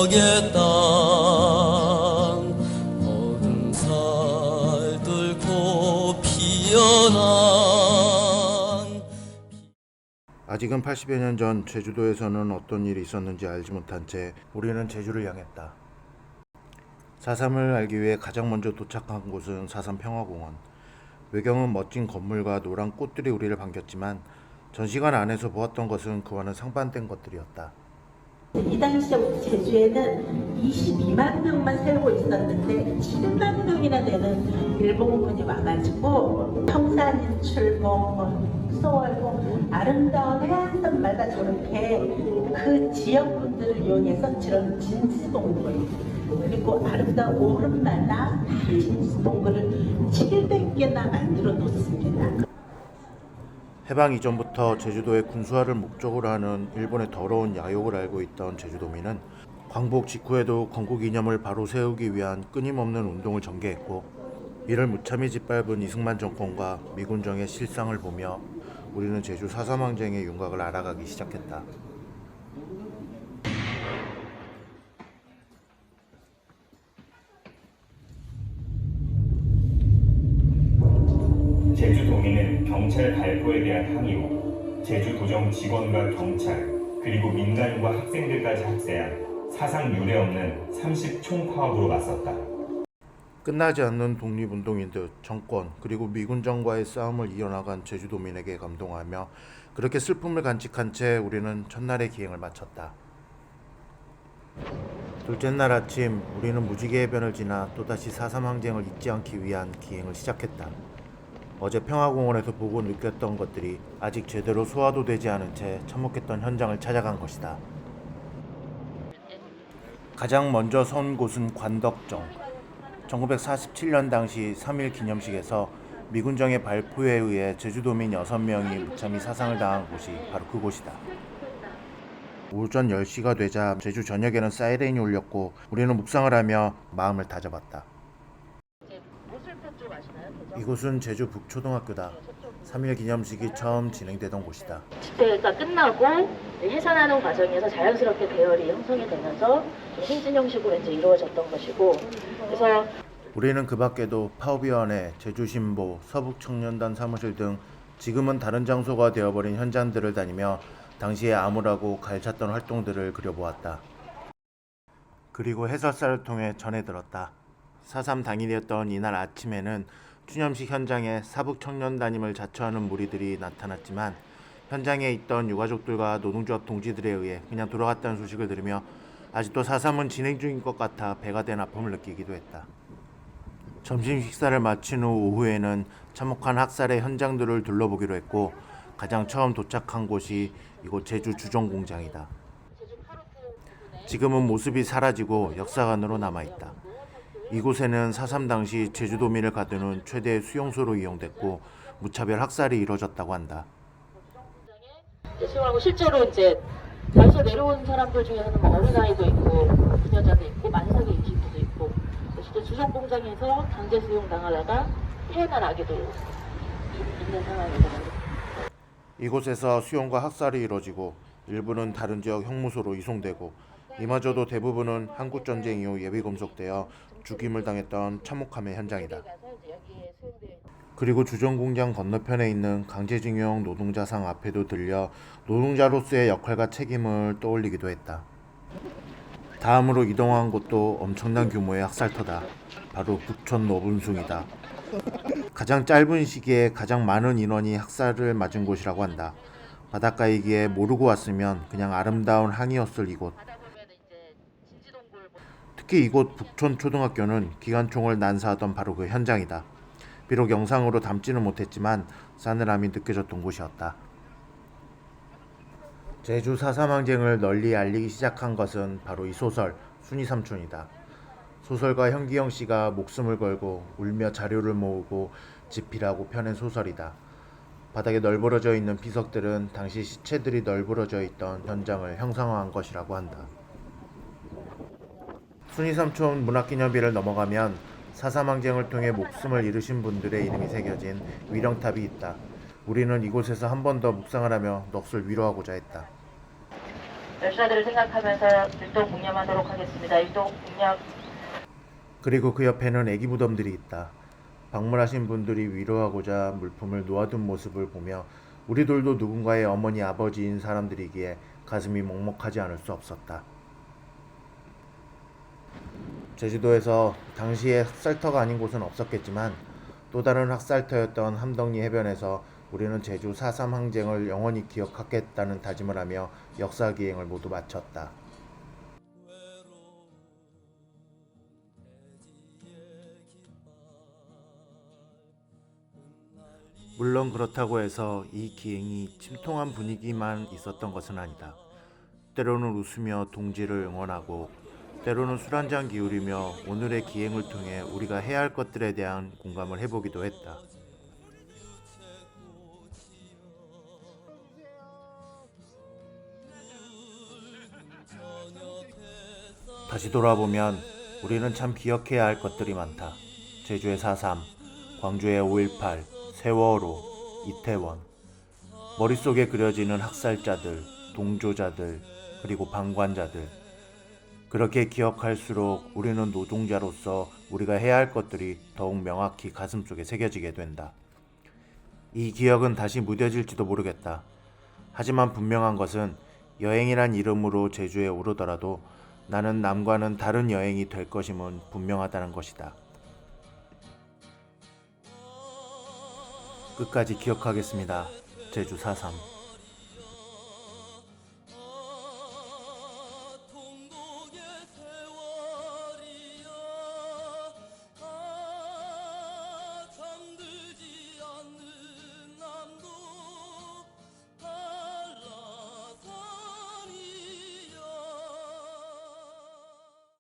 추억의 땅 어둠 살들고 피어난. 아직은 80여 년 전 제주도에서는 어떤 일이 있었는지 알지 못한 채 우리는 제주를 향했다. 4.3을 알기 위해 가장 먼저 도착한 곳은 4.3 평화공원. 외경은 멋진 건물과 노란 꽃들이 우리를 반겼지만 전시관 안에서 보았던 것은 그와는 상반된 것들이었다. 이 당시에 우리 제주에는 22만 명만 살고 있었는데 7만 명이나 되는 일본군이 와가지고 평산 출봉, 소월봉, 아름다운 해안선마다 저렇게 그 지역분들을 이용해서 저런 진지동굴 그리고 아름다운 오름마다 진지동굴을 700개나 만들어 놓습니다. 해방 이전부터 제주도의 군수화를 목적으로 하는 일본의 더러운 야욕을 알고 있던 제주도민은 광복 직후에도 건국이념을 바로 세우기 위한 끊임없는 운동을 전개했고, 이를 무참히 짓밟은 이승만 정권과 미군정의 실상을 보며 우리는 제주 4.3 항쟁의 윤곽을 알아가기 시작했다. 제주도민은 경찰 발포에 대한 항의로 제주도정 직원과 경찰 그리고 민간인과 학생들까지 합세한 사상 유례 없는 30총 파업으로 맞섰다. 끝나지 않는 독립운동인 듯 정권 그리고 미군정과의 싸움을 이어나간 제주도민에게 감동하며 그렇게 슬픔을 간직한 채 우리는 첫날의 기행을 마쳤다. 둘째 날 아침 우리는 무지개 해변을 지나 또다시 4.3 항쟁을 잊지 않기 위한 기행을 시작했다. 어제 평화공원에서 보고 느꼈던 것들이 아직 제대로 소화도 되지 않은 채 참혹했던 현장을 찾아간 것이다. 가장 먼저 선 곳은 관덕정. 1947년 당시 3.1 기념식에서 미군정의 발포에 의해 제주도민 6명이 무참히 사상을 당한 곳이 바로 그곳이다. 오전 10시가 되자 제주 전역에는 사이렌이 울렸고 우리는 묵상을 하며 마음을 다잡았다. 이곳은 제주 북초등학교다. 3.1 기념식이 처음 진행되던 곳이다. 집회가 끝나고 해산하는 과정에서 자연스럽게 배열이 형성이 되면서 행진 형식으로 이제 이루어졌던 것이고, 그래서 우리는 그 밖에도 파업위원회, 제주신보, 서북청년단 사무실 등 지금은 다른 장소가 되어버린 현장들을 다니며 당시에 암울하고 가열찼던 활동들을 그려보았다. 그리고 해설사를 통해 전해들었다. 4.3 당일이었던 이날 아침에는 추념식 현장에 사북청년단임을 자처하는 무리들이 나타났지만 현장에 있던 유가족들과 노동조합 동지들에 의해 그냥 돌아갔다는 소식을 들으며 아직도 4.3은 진행 중인 것 같아 배가 된 아픔을 느끼기도 했다. 점심 식사를 마친 후 오후에는 참혹한 학살의 현장들을 둘러보기로 했고 가장 처음 도착한 곳이 이곳 제주 주정공장이다. 지금은 모습이 사라지고 역사관으로 남아있다. 이곳에는 4.3 당시 제주도민을 가두는 최대의 수용소로 이용됐고 무차별 학살이 이뤄졌다고 한다. 실제로 이제 가서 내려온 사람들 중에서는 뭐 어린아이도 있고 부녀자도 있고 만삭의 임신부도 있고, 실제 주정공장에서 강제 수용 당하다가 태어난 아기도 있는 상황입니다. 이곳에서 수용과 학살이 이뤄지고 일부는 다른 지역 형무소로 이송되고 이마저도 대부분은 한국전쟁 이후 예비 검속되어 죽임을 당했던 참혹함의 현장이다. 그리고 주정공장 건너편에 있는 강제징용 노동자상 앞에도 들려 노동자로서의 역할과 책임을 떠올리기도 했다. 다음으로 이동한 곳도 엄청난 규모의 학살터다. 바로 북촌 노분숭이다. 가장 짧은 시기에 가장 많은 인원이 학살을 맞은 곳이라고 한다. 바닷가이기에 모르고 왔으면 그냥 아름다운 항이었을 이곳. 특히 이곳 북촌 초등학교는 기관총을 난사하던 바로 그 현장이다. 비록 영상으로 담지는 못했지만 싸늘함이 느껴졌던 곳이었다. 제주 4.3 항쟁을 널리 알리기 시작한 것은 바로 이 소설 순이삼촌이다. 소설가 현기영 씨가 목숨을 걸고 울며 자료를 모으고 집필하고 펴낸 소설이다. 바닥에 널브러져 있는 비석들은 당시 시체들이 널브러져 있던 현장을 형상화한 것이라고 한다. 순이삼촌 문학기념비를 넘어가면 4.3 항쟁을 통해 목숨을 잃으신 분들의 이름이 새겨진 위령탑이 있다. 우리는 이곳에서 한 번 더 묵상을 하며 넋을 위로하고자 했다. 열사들을 생각하면서 율동 묵념하도록 하겠습니다. 율동 묵념. 그리고 그 옆에는 애기 무덤들이 있다. 방문하신 분들이 위로하고자 물품을 놓아둔 모습을 보며 우리들도 누군가의 어머니 아버지인 사람들이기에 가슴이 먹먹하지 않을 수 없었다. 제주도에서 당시에 학살터가 아닌 곳은 없었겠지만 또 다른 학살터였던 함덕리 해변에서 우리는 제주 4.3 항쟁을 영원히 기억하겠다는 다짐을 하며 역사 기행을 모두 마쳤다. 물론 그렇다고 해서 이 기행이 침통한 분위기만 있었던 것은 아니다. 때로는 웃으며 동지를 응원하고 때로는 술 한잔 기울이며 오늘의 기행을 통해 우리가 해야 할 것들에 대한 공감을 해보기도 했다. 다시 돌아보면 우리는 참 기억해야 할 것들이 많다. 제주의 4.3, 광주의 5.18, 세월호, 이태원. 머릿속에 그려지는 학살자들, 동조자들, 그리고 방관자들. 그렇게 기억할수록 우리는 노동자로서 우리가 해야 할 것들이 더욱 명확히 가슴속에 새겨지게 된다. 이 기억은 다시 무뎌질지도 모르겠다. 하지만 분명한 것은 여행이란 이름으로 제주에 오르더라도 나는 남과는 다른 여행이 될 것임은 분명하다는 것이다. 끝까지 기억하겠습니다. 제주 4.3